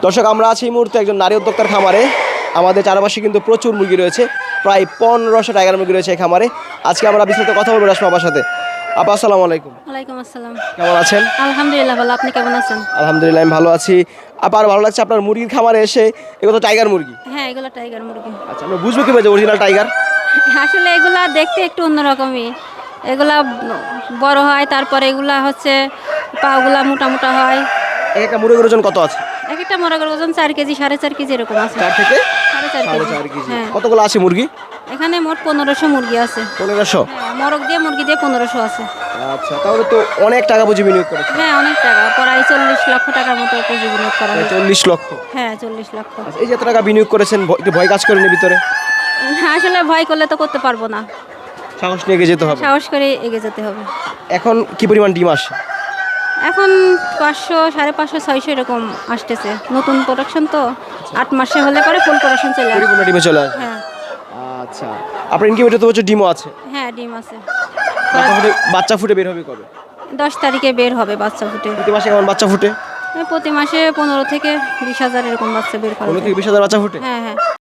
দর্শক, আমরা আছি এই মুহূর্তে একজন নারী উদ্যোক্তার খামারে। আমাদের চারপাশে কিন্তু প্রচুর মুরগি রয়েছে, প্রায় 1500 টাইগার মুরগি রয়েছে এই খামারে। আজকে আমরা বিস্তারিত কথা বলবো রাসমা আপার সাথে। আপা, আসসালামু আলাইকুম। ওয়ালাইকুম আসসালাম। কেমন আছেন? আলহামদুলিল্লাহ ভালো, আপনি কেমন আছেন? আলহামদুলিল্লাহ, আমি ভালো আছি। আপা, আর ভালো লাগছে আপনার মুরগির খামারে এসে। এগুলো তো টাইগার মুরগি। হ্যাঁ, এগুলো টাইগার মুরগি। আচ্ছা, আমরা বুঝবো কিভাবে যে অরিজিনাল টাইগার? আসলে এগুলা দেখতে একটু অন্যরকমই। এগুলা বড় হয়, তারপরে এগুলা হচ্ছে পাগুলা মোটা মোটা হয়। একটা মুরগির ওজন কত আছে? এক একটা মুরগির ওজন 4 কেজি 4.5 কেজি এরকম আছে। 4 থেকে 4.5 কেজি। হ্যাঁ, কতগুলো আছে মুরগি? এখানে মোট 1500 মুরগি আছে। 1500? হ্যাঁ, মোরগ দিয়ে মুরগি দিয়ে 1500 আছে। আচ্ছা, তাহলে তো অনেক টাকা পুঁজি বিনিয়োগ করেছে। হ্যাঁ, অনেক টাকা, প্রায় 40 লক্ষ টাকার মতো পুঁজি বিনিয়োগ করা হয়েছে। 40 লক্ষ? হ্যাঁ, 40 লক্ষ। আচ্ছা, এই যে এত টাকা বিনিয়োগ করেছেন, একটু ভয় কাজ করেনি ভিতরে? আসলে ভয় করলে তো করতে পারবো না, সাহস নিয়ে এগিয়ে যেতে হবে। সাহস করে এগিয়ে যেতে হবে। এখন কি পরিমাণ ডিম আসে? এখন 500, 550, 600 এরকম আসতেছে। নতুন প্রোডাকশন তো 8 মাসে হলে পরে ফুল প্রোডাকশন চলে আসে। পরিপূর্ণ ডিমে চলে আসে? হ্যাঁ আচ্ছা, আপনার ইনকিউবেটর তো হচ্ছে ডিমও আছে। হ্যাঁ, ডিম আছে। বাচ্চা ফুটে বের হবে কবে? 10 তারিখে বের হবে বাচ্চা ফুটে। প্রতি মাসে কেমন বাচ্চা ফুটে? প্রতি মাসে 15 থেকে 20 হাজার এরকম বাচ্চা বের করে। 15 থেকে 20 হাজার বাচ্চা ফুটে? হ্যাঁ হ্যাঁ।